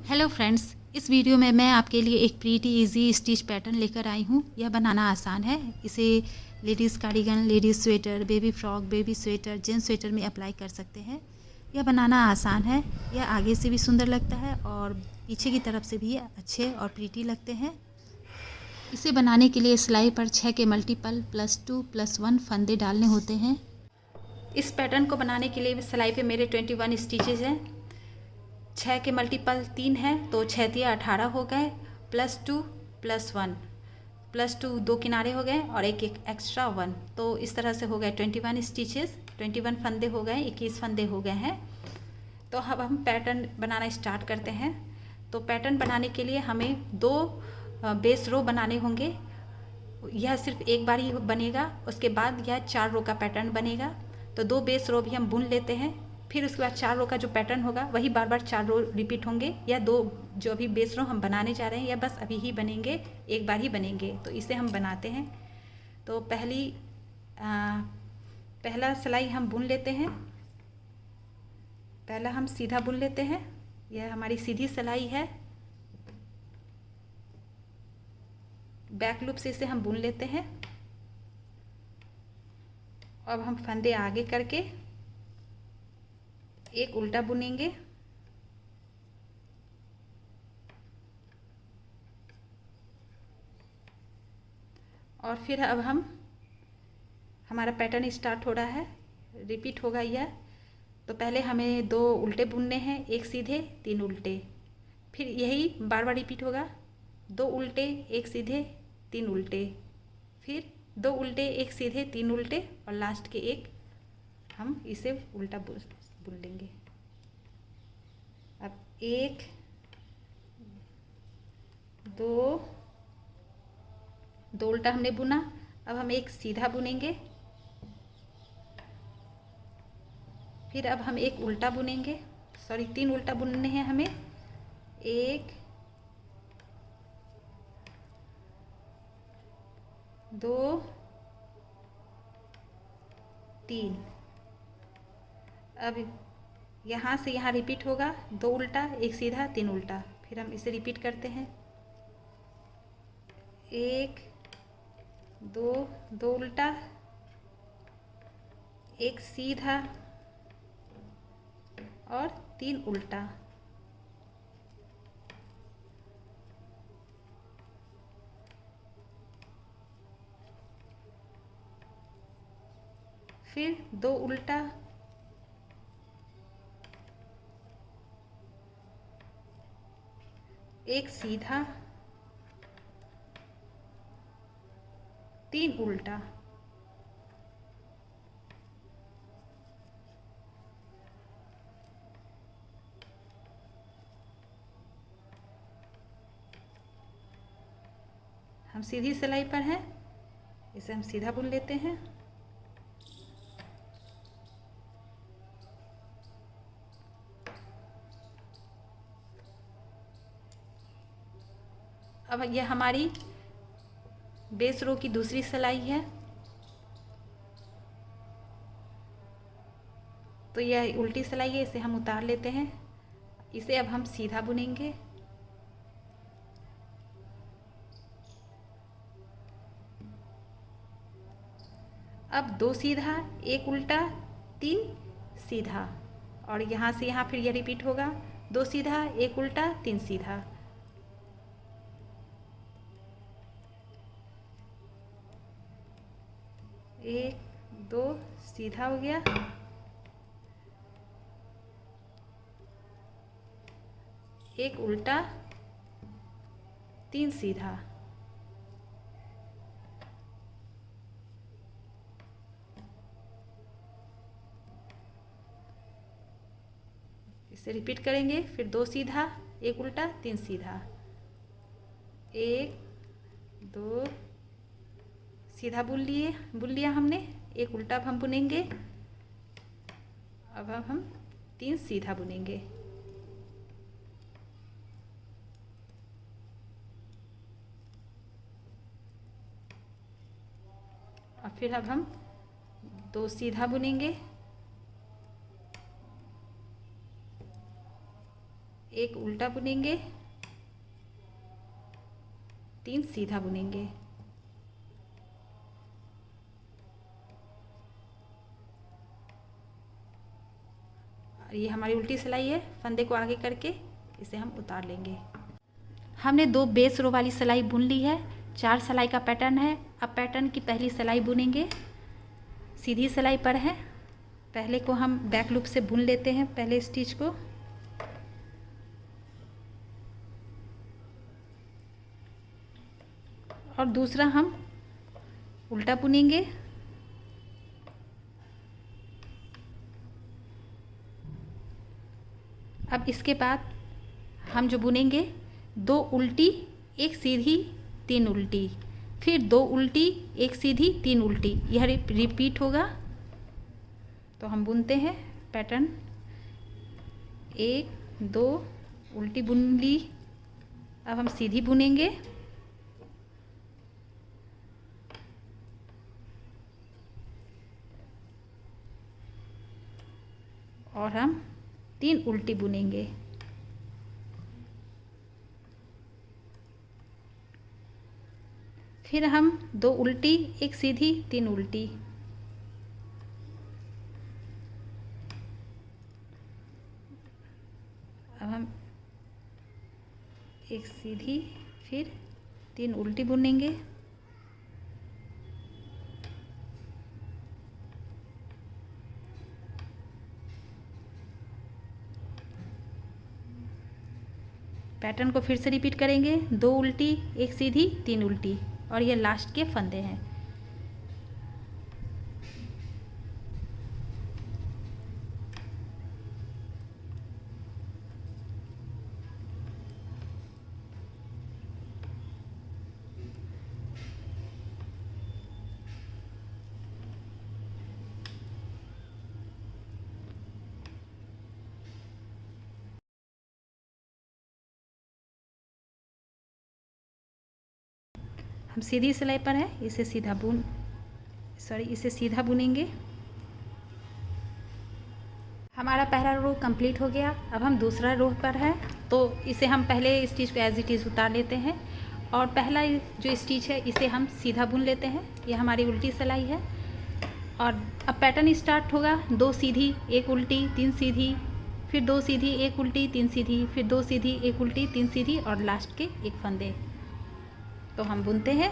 Hello friends, इस video में मैं आपके लिए एक प्रीटी इजी स्टिच पैटर्न लेकर आई हूँ। यह बनाना आसान है। इसे ladies cardigan, ladies sweater, baby frock, baby sweater, gents sweater में अप्लाई कर सकते हैं। यह बनाना आसान है। यह आगे से भी सुंदर लगता है और पीछे की तरफ से भी अच्छे और प्रीटी लगते हैं। इसे बनाने के लिए सिलाई पर 6 के मल्टीपल +2+1 फंदे डालने होते हैं। इस पैटर्न को बनाने के लिए सिलाई पे मेरे 21 स्टिचेज हैं। 6 के मल्टीपल 3 है तो 6 दिया 18 हो गए, +2+1 +2 दो किनारे हो गए और एक एक्स्ट्रा 1, तो इस तरह से हो गए 21 स्टिचेस। 21 फंदे हो गए, 21 फंदे हो गए हैं। तो अब हम पैटर्न बनाना स्टार्ट करते हैं। तो पैटर्न बनाने के लिए हमें 2 बेस रो बनाने होंगे। यह सिर्फ एक बार ही बनेगा, उसके बाद यह 4 रो का पैटर्न बनेगा। तो 2 बेस रो भी हम बुन लेते हैं। फिर उसके बाद 4 रो का जो पैटर्न होगा वही बार बार 4 रो रिपीट होंगे। या 2 जो अभी बेस रो हम बनाने जा रहे हैं, यह बस अभी ही बनेंगे, एक बार ही बनेंगे। तो इसे हम बनाते हैं। तो पहला सिलाई हम बुन लेते हैं। पहला हम सीधा बुन लेते हैं। यह हमारी सीधी सिलाई है। बैक लूप से इसे हम बुन लेते हैं। अब हम फंदे आगे करके एक उल्टा बुनेंगे और फिर अब हमारा पैटर्न स्टार्ट हो रहा है, रिपीट होगा यह। तो पहले हमें 2 उल्टे बुनने हैं, एक सीधे 3 उल्टे। फिर यही बार बार रिपीट होगा, 2 उल्टे एक सीधे 3 उल्टे, फिर 2 उल्टे एक सीधे 3 उल्टे और लास्ट के एक हम इसे उल्टा बुन लेंगे। अब 1 2 उल्टा हमने बुना। अब हम एक सीधा बुनेंगे, फिर अब हम एक उल्टा बुनेंगे। 3 उल्टा बुनने हैं हमें। 1 2 3। अब यहाँ से यहाँ रिपीट होगा, 2 उल्टा एक सीधा 3 उल्टा। फिर हम इसे रिपीट करते हैं। 1 2 उल्टा एक सीधा और 3 उल्टा। फिर 2 उल्टा एक सीधा 3 उल्टा। हम सीधी सिलाई पर हैं, इसे हम सीधा बुन लेते हैं। अब यह हमारी बेस रो की दूसरी सिलाई है। तो यह उल्टी सिलाई है, इसे हम उतार लेते हैं। इसे अब हम सीधा बुनेंगे। अब 2 सीधा एक उल्टा 3 सीधा और यहाँ से यहाँ फिर यह रिपीट होगा, 2 सीधा एक उल्टा 3 सीधा। एक 2 सीधा हो गया, एक उल्टा 3 सीधा। इसे रिपीट करेंगे, फिर 2 सीधा एक उल्टा 3 सीधा। 1 2 सीधा बुन लिया हमने। एक उल्टा अब हम बुनेंगे। अब हम 3 सीधा बुनेंगे। और फिर अब हम 2 सीधा बुनेंगे, एक उल्टा बुनेंगे, 3 सीधा बुनेंगे। और ये हमारी उल्टी सिलाई है। फंदे को आगे करके इसे हम उतार लेंगे। हमने 2 बेस रो वाली सिलाई बुन ली है। 4 सिलाई का पैटर्न है। अब पैटर्न की पहली सिलाई बुनेंगे। सीधी सिलाई पर है। पहले को हम बैक लूप से बुन लेते हैं, पहले स्टिच को। और दूसरा हम उल्टा बुनेंगे। अब इसके बाद हम जो बुनेंगे 2 उल्टी 1 सीधी 3 उल्टी, फिर 2 उल्टी 1 सीधी 3 उल्टी, यह रिपीट होगा। तो हम बुनते हैं पैटर्न। 1 2 उल्टी बुन ली। अब हम सीधी बुनेंगे। और हम 3 उल्टी बुनेंगे। फिर हम 2 उल्टी 1 सीधी 3 उल्टी। अब हम 1 सीधी फिर 3 उल्टी बुनेंगे। पैटर्न को फिर से रिपीट करेंगे। 2 उल्टी 1 सीधी 3 उल्टी, और ये लास्ट के फंदे हैं। हम सीधी सिलाई पर है, इसे सीधा बुनेंगे। हमारा पहला रो कंप्लीट हो गया। अब हम दूसरा रो पर है, तो इसे हम पहले स्टिच को एज इट इज़ उतार लेते हैं। और पहला जो स्टिच है इसे हम सीधा बुन लेते हैं। ये हमारी उल्टी सिलाई है। और अब पैटर्न स्टार्ट होगा। 2 सीधी 1 उल्टी 3 सीधी, फिर 2 सीधी 1 उल्टी 3 सीधी, फिर 2 सीधी 1 उल्टी 3 सीधी, और लास्ट के 1 फंदे। तो हम बुनते हैं।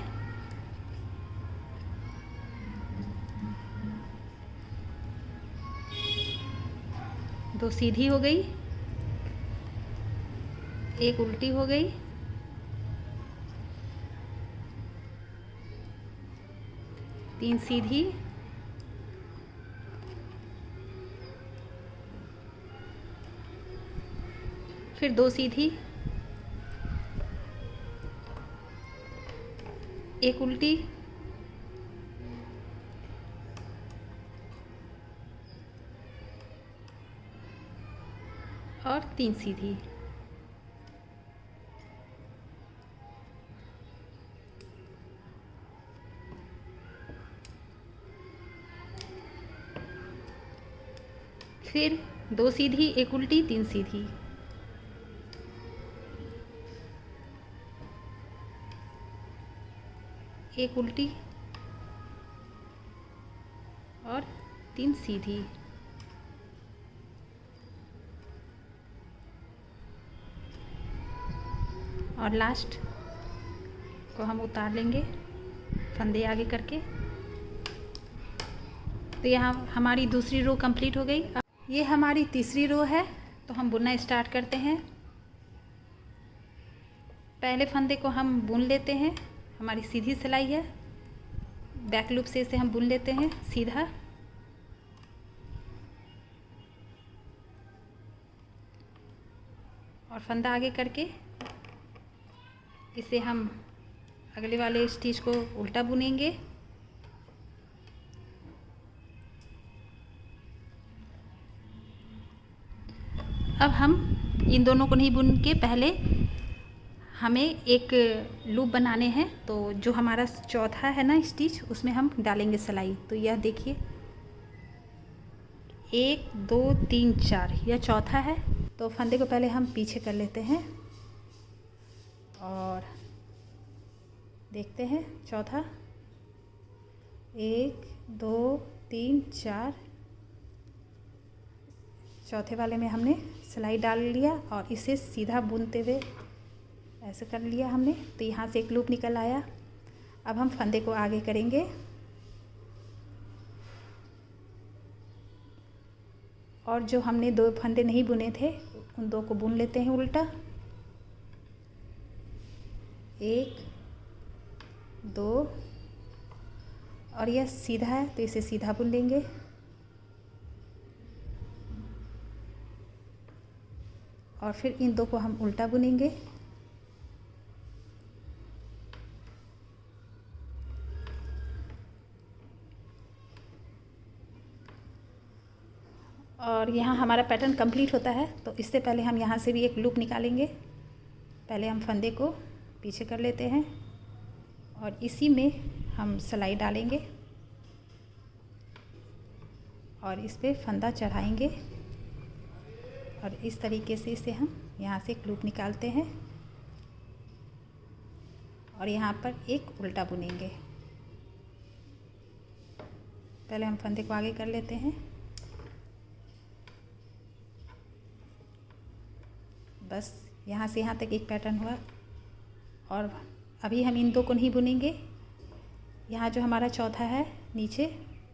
दो सीधी हो गई, 1 उल्टी हो गई, 3 सीधी, फिर 2 सीधी, 1 उल्टी, और 3 सीधी। फिर 2 सीधी 1 उल्टी 3 सीधी, एक उल्टी और 3 सीधी। और लास्ट को हम उतार लेंगे फंदे आगे करके। तो यहाँ हमारी दूसरी रो कंप्लीट हो गई। ये हमारी तीसरी रो है, तो हम बुनना स्टार्ट करते हैं। पहले फंदे को हम बुन लेते हैं। हमारी सीधी सिलाई है, बैक लूप से इसे हम बुन लेते हैं सीधा। और फंदा आगे करके इसे हम अगले वाले स्टिच को उल्टा बुनेंगे। अब हम इन दोनों को नहीं बुन के पहले हमें एक लूप बनाने हैं। तो जो हमारा चौथा है ना स्टिच, उसमें हम डालेंगे सिलाई। तो यह देखिए 1 2 3 4, यह चौथा है। तो फंदे को पहले हम पीछे कर लेते हैं और देखते हैं चौथा, 1 2 3 4, चौथे वाले में हमने सिलाई डाल लिया और इसे सीधा बुनते हुए ऐसे कर लिया हमने। तो यहाँ से एक लूप निकल आया। अब हम फंदे को आगे करेंगे और जो हमने 2 फंदे नहीं बुने थे उन 2 को बुन लेते हैं उल्टा। 1 2 और यह सीधा है तो इसे सीधा बुन लेंगे। और फिर इन 2 को हम उल्टा बुनेंगे। और यहाँ हमारा पैटर्न कंप्लीट होता है। तो इससे पहले हम यहाँ से भी एक लूप निकालेंगे। पहले हम फंदे को पीछे कर लेते हैं और इसी में हम सिलाई डालेंगे और इस पे फंदा चढ़ाएंगे और इस तरीके से इसे हम यहाँ से एक लूप निकालते हैं और यहाँ पर एक उल्टा बुनेंगे। पहले हम फंदे को आगे कर लेते हैं। बस यहाँ से यहाँ तक एक पैटर्न हुआ और अभी हम इन 2 को नहीं बुनेंगे। यहाँ जो हमारा चौथा है नीचे,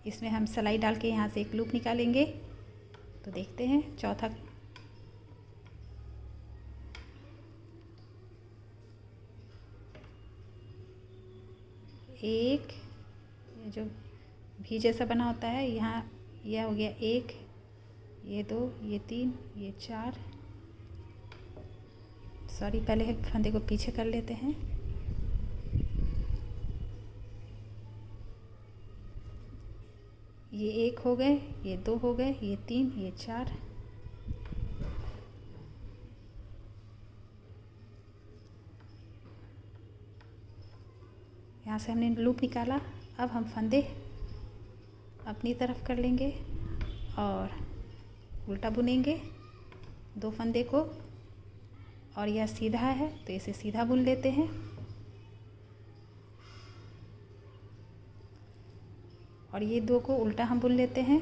इसमें हम सिलाई डाल के यहाँ से एक लूप निकालेंगे। तो देखते हैं चौथा, एक जो भी जैसा बना होता है, यहाँ यह हो गया 1, ये 2, ये 3, ये 4। सॉरी, पहले फंदे को पीछे कर लेते हैं। ये 1 हो गए, ये 2 हो गए, ये 3, ये 4। यहाँ से हमने लूप निकाला। अब हम फंदे अपनी तरफ कर लेंगे और उल्टा बुनेंगे 2 फंदे को और यह सीधा है तो इसे सीधा बुन लेते हैं। और ये 2 को उल्टा हम बुन लेते हैं।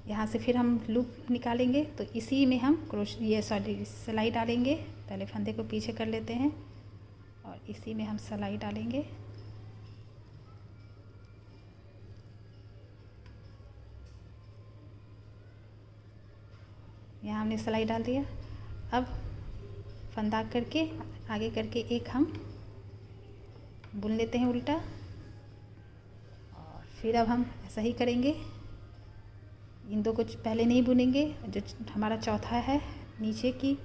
यहाँ से फिर हम लूप निकालेंगे तो इसी में हम सिलाई डालेंगे। पहले फंदे को पीछे कर लेते हैं और इसी में हम सिलाई डालेंगे। यहाँ हमने सिलाई डाल दिया। अब फंदा करके आगे करके एक हम बुन लेते हैं उल्टा और फिर अब हम ऐसा ही करेंगे। इन 2 को पहले नहीं बुनेंगे। जो हमारा चौथा है, नीचे की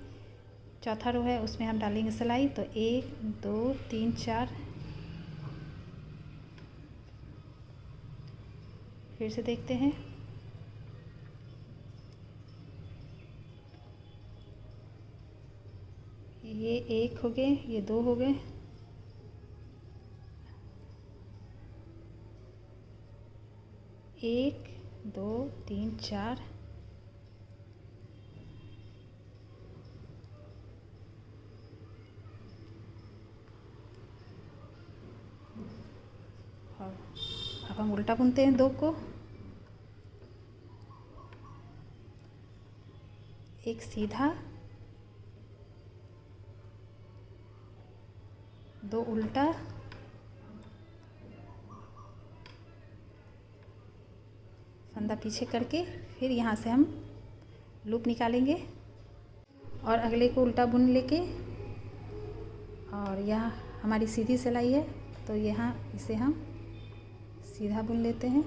चौथा रो है, उसमें हम डालेंगे सिलाई। तो 1 2 3 4। फिर से देखते हैं। ये 1 हो गए, ये 2 हो गए, एक 2 3 4। और अब हम उल्टा बुनते हैं 2 को। एक सीधा, 2 उल्टा, फंदा पीछे करके फिर यहाँ से हम लूप निकालेंगे और अगले को उल्टा बुन लेके और यहाँ हमारी सीधी सिलाई है तो यहाँ इसे हम सीधा बुन लेते हैं।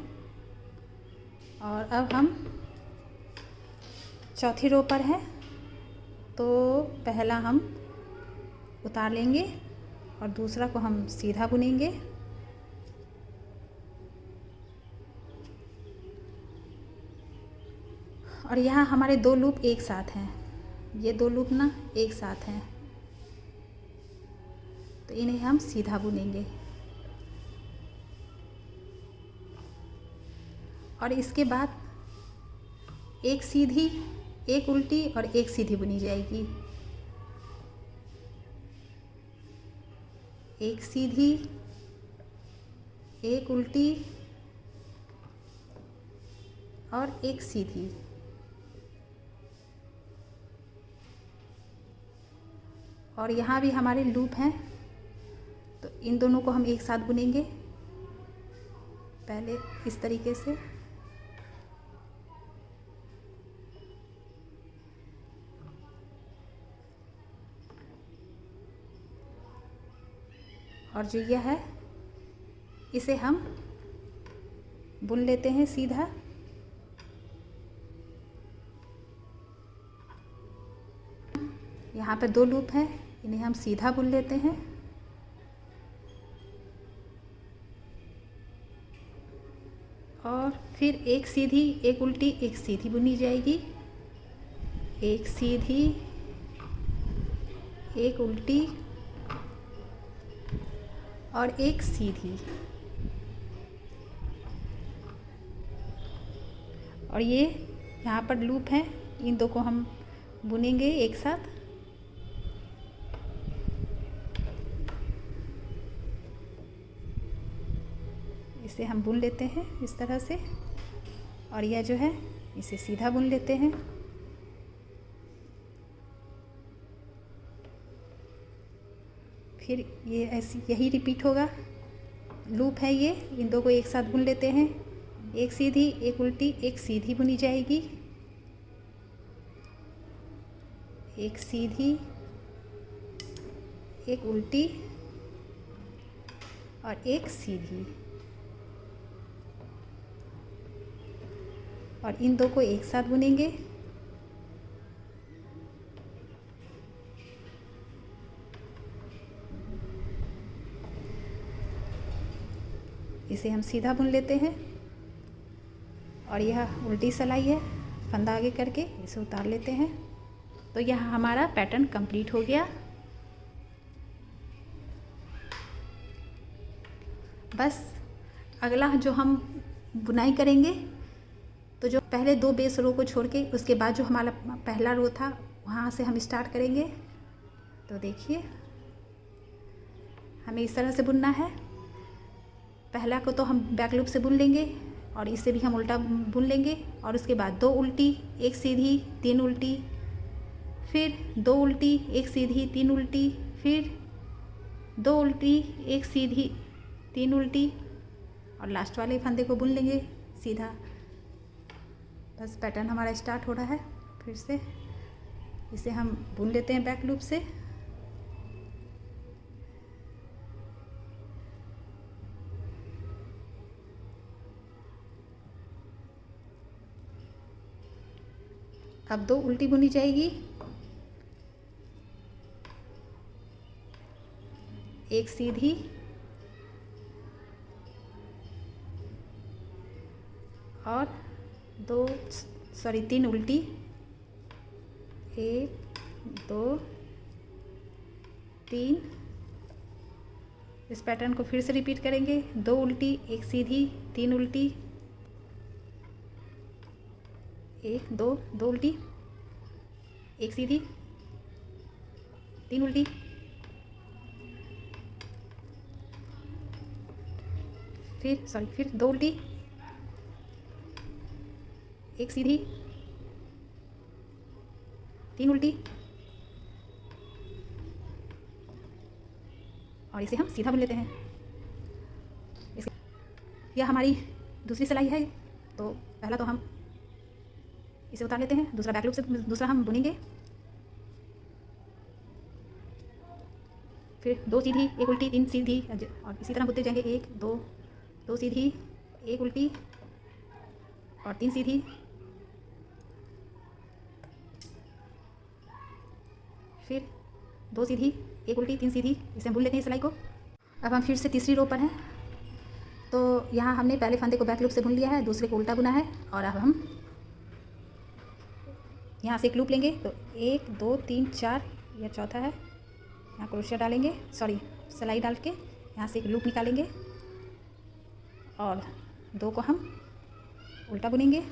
और अब हम चौथी रो पर है तो पहला हम उतार लेंगे और दूसरा को हम सीधा बुनेंगे। और यहाँ हमारे 2 लूप एक साथ हैं, ये 2 लूप ना एक साथ हैं तो इन्हें हम सीधा बुनेंगे। और इसके बाद एक सीधी, एक उल्टी और एक सीधी बुनी जाएगी। एक सीधी, एक उल्टी और एक सीधी। और यहाँ भी हमारे लूप हैं, तो इन दोनों को हम एक साथ बुनेंगे। पहले इस तरीके से, और जो यह है इसे हम बुन लेते हैं सीधा। यहाँ पे 2 लूप हैं, इन्हें हम सीधा बुन लेते हैं। और फिर एक सीधी, एक उल्टी, एक सीधी बुनी जाएगी। एक सीधी, एक उल्टी और एक सीधी। और ये यहाँ पर लूप हैं, इन दो को हम बुनेंगे एक साथ। इसे हम बुन लेते हैं इस तरह से, और यह जो है इसे सीधा बुन लेते हैं। फिर ये ऐसी यही रिपीट होगा। लूप है ये, इन दो को एक साथ बुन लेते हैं। एक सीधी, एक उल्टी, एक सीधी बुनी जाएगी। एक सीधी, एक उल्टी और एक सीधी। और इन दो को एक साथ बुनेंगे। इसे हम सीधा बुन लेते हैं। और यह उल्टी सिलाई है, फंदा आगे करके इसे उतार लेते हैं। तो यह हमारा पैटर्न कंप्लीट हो गया। बस अगला जो हम बुनाई करेंगे, तो जो पहले 2 बेस रो को छोड़ के उसके बाद जो हमारा पहला रो था वहाँ से हम स्टार्ट करेंगे। तो देखिए हमें इस तरह से बुनना है। पहला को तो हम बैक लूप से बुन लेंगे और इसे भी हम उल्टा बुन लेंगे। और उसके बाद 2 उल्टी, एक सीधी, 3 उल्टी, फिर 2 उल्टी, एक सीधी, 3 उल्टी, फिर 2 उल्टी, एक सीधी, 3 उल्टी, और लास्ट वाले फंदे को बुन लेंगे सीधा। बस पैटर्न हमारा स्टार्ट हो रहा है। फिर से इसे हम बुन लेते हैं बैक लूप से। अब 2 उल्टी बुनी जाएगी, एक सीधी और 3 उल्टी, 1 2 3। इस पैटर्न को फिर से रिपीट करेंगे। 2 उल्टी, एक सीधी, 3 उल्टी, 1 2 2 उल्टी, एक सीधी, 3 उल्टी, फिर 2 उल्टी, एक सीधी, 3 उल्टी, और इसे हम सीधा बुन लेते हैं। यह हमारी दूसरी सिलाई है। तो पहला तो हम इसे उतार लेते हैं, दूसरा बैक लूप से दूसरा हम बुनेंगे। फिर 2 सीधी, एक उल्टी, 3 सीधी, और इसी तरह बुनते जाएंगे। 1 2 2 सीधी, एक उल्टी और 3 सीधी, फिर 2 सीधी, एक उल्टी, 3 सीधी। इसे हम बुन लेते हैं सिलाई को। अब हम फिर से तीसरी रो पर हैं। तो यहाँ हमने पहले फंदे को बैक लूप से बुन लिया है, दूसरे को उल्टा बुना है। और अब हम यहाँ से एक लूप लेंगे। तो 1 2 3 4, यह चौथा है। यहाँ क्रोशिया डालेंगे, सिलाई डाल के यहाँ से एक लूप निकालेंगे और 2 को हम उल्टा बुनेंगे,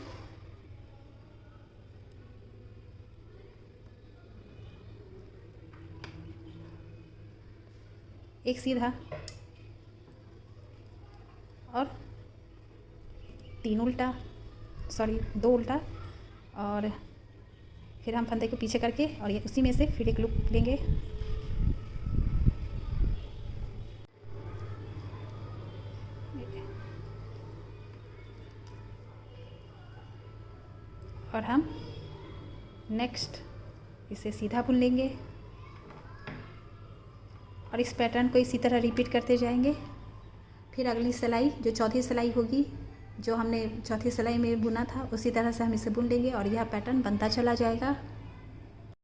एक सीधा और 3 उल्टा, सॉरी 2 उल्टा, और फिर हम फंदे को पीछे करके और ये उसी में से फिर एक लूप लेंगे। और हम नेक्स्ट इसे सीधा बुन लेंगे और इस पैटर्न को इसी तरह रिपीट करते जाएंगे। फिर अगली सिलाई जो चौथी सिलाई होगी, जो हमने चौथी सिलाई में बुना था, उसी तरह से हम इसे बुन लेंगे और यह पैटर्न बनता चला जाएगा।